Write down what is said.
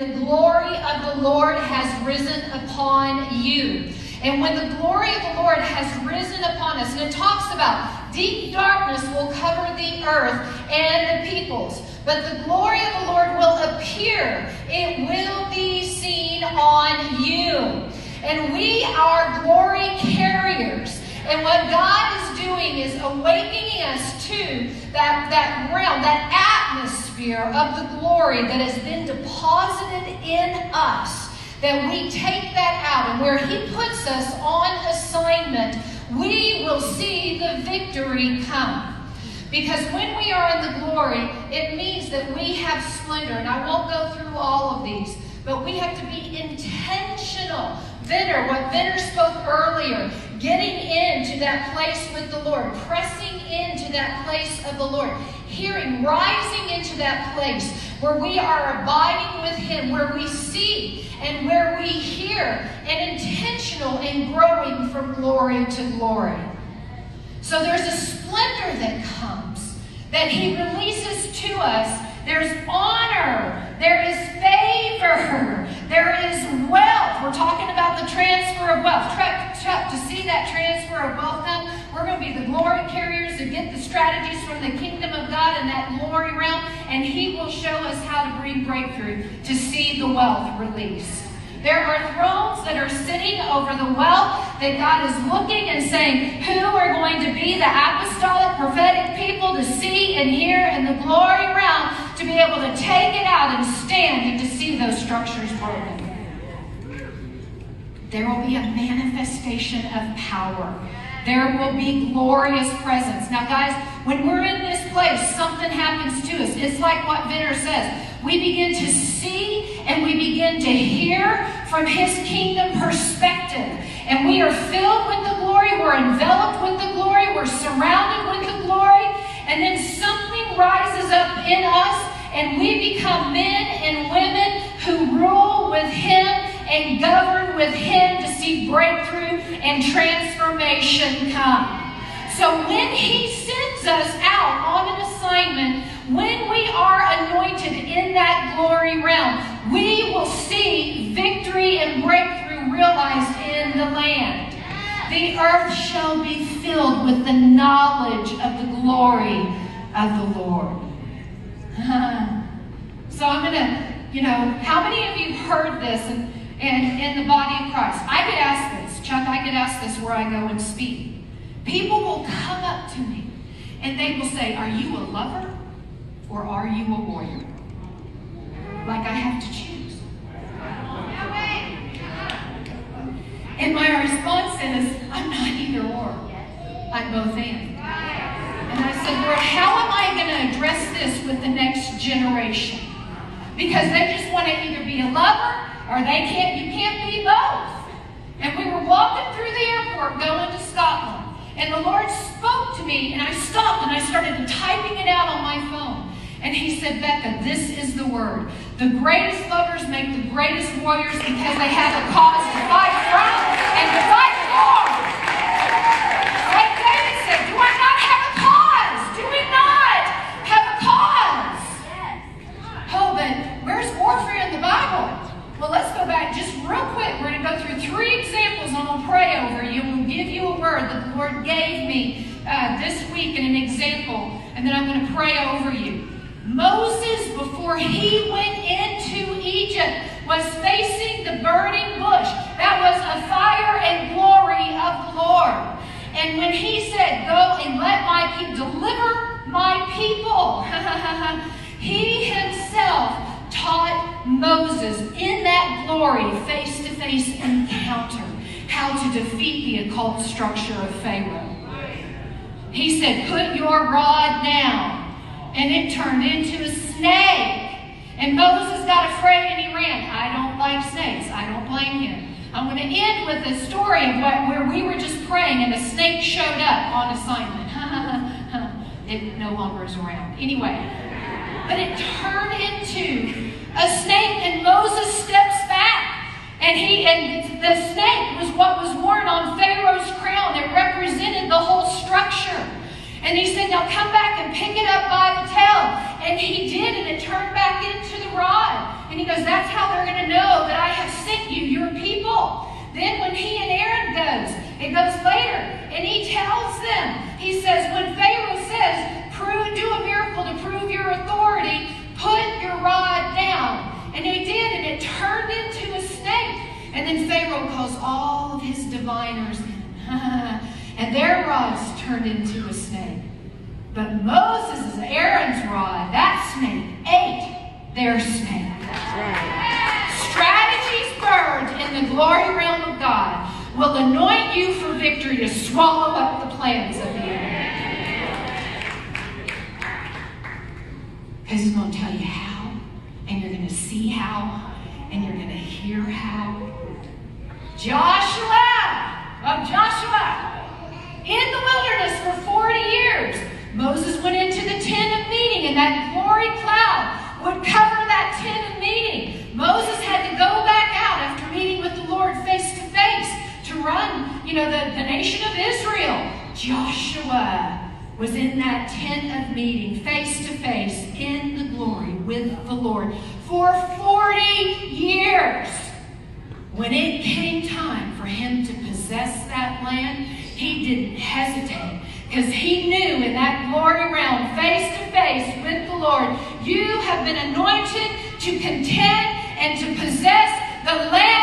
The glory of the Lord has risen upon you. And when the glory of the Lord has risen upon us, and it talks about deep darkness will cover the earth and the peoples, but the glory of the Lord will appear. It will be seen on you. And we are glory carriers. And what God is doing is awakening us to that realm, that atmosphere of the glory that has been deposited in us. That we take that out, and where He puts us on assignment, we will see the victory come. Because when we are in the glory, it means that we have splendor. And I won't go through all of these, but we have to be intentional. What Vinner spoke earlier, getting into that place with the Lord, pressing into that place of the Lord, hearing, rising into that place where we are abiding with Him, where we see and where we hear, and intentional in growing from glory to glory. So there's a splendor that comes, that He releases to us. There's honor. There is favor. There is wealth. We're talking about the transfer of wealth. To see that transfer of wealth come, we're going to be the glory carriers to get the strategies from the kingdom of God in that glory realm, and He will show us how to bring breakthrough to see the wealth released. There are thrones that are sitting over the wealth that God is looking and saying, who are going to be the apostolic, prophetic people to see and hear in the glory realm, to be able to take it out and stand and to see those structures broken. There will be a manifestation of power. There will be glorious presence. Now, guys, when we're in this place, something happens to us. It's like what Vinner says. We begin to see and we begin to hear from His kingdom perspective. And we are filled with the glory. We're enveloped with the glory. We're surrounded with the glory. And then something rises up in us, and we become men and women who rule with Him and govern with Him to see breakthrough and transformation come. So when He sends us out on an assignment, when we are anointed in that glory realm, we will see victory and breakthrough realized in the land. The earth shall be filled with the knowledge of the glory of the Lord. So I'm going to, how many of you heard this and in the body of Christ? I get asked this, Chuck, I get asked this where I go and speak. People will come up to me and they will say, are you a lover or are you a warrior? Like I have to choose. And my response is, I'm not either or. I'm both and. And I said, Lord, how am I going to address this with the next generation? Because they just want to either be a lover or you can't be both. And we were walking through the airport going to Scotland. And the Lord spoke to me, and I stopped and I started typing it out on my phone. And He said, Becca, this is the word. The greatest lovers make the greatest warriors because they have a cause to fight from and to fight for. Like David said, do I not have a cause? Do we not have a cause? Oh, but where's warfare in the Bible? Well, let's go back just real quick. We're going to go through 3 examples, and I'm going to pray over you. I'm going to give you a word that the Lord gave me this week in an example, and then I'm going to pray over you. Moses, before he went into Egypt, was facing the burning bush. That was a fire and glory of the Lord. And when He said, go and let my people, deliver my people, He Himself taught Moses in that glory, face-to-face encounter, how to defeat the occult structure of Pharaoh. He said, put your rod down. And it turned into a snake. And Moses got afraid and he ran. I don't like snakes. I don't blame him. I'm going to end with a story of where we were just praying and a snake showed up on assignment. It no longer is around. Anyway, but it turned into a snake, and Moses steps back. And the snake was what was worn on Pharaoh's crown. It represented the whole structure. And he said, now come back and pick it up by the tail. And he did, and it turned back into the rod. And he goes, that's how they're going to know that I have sent you, your people. Then when he and Aaron goes, it goes later, and he tells them, he says, when Pharaoh says, do a miracle to prove your authority, put your rod down. And he did, and it turned into a snake. And then Pharaoh calls all of his diviners in. And their rods turned into a snake. But Moses' Aaron's rod, that snake, ate their snake. Strategies burned in the glory realm of God will anoint you for victory to swallow up the plans of the enemy. Because he's going to tell you how, and you're going to see how, and you're going to hear how. Joshua, in the wilderness for 40 years, Moses went into the tent of meeting, and that glory cloud would cover that tent of meeting. Moses had to go back out after meeting with the Lord face to face to run, the nation of Israel. Joshua was in that tent of meeting, face to face, in the glory with the Lord for 40 years. When it came time for him to possess that land, he didn't hesitate, because he knew in that glory realm, face to face with the Lord, you have been anointed to contend and to possess the land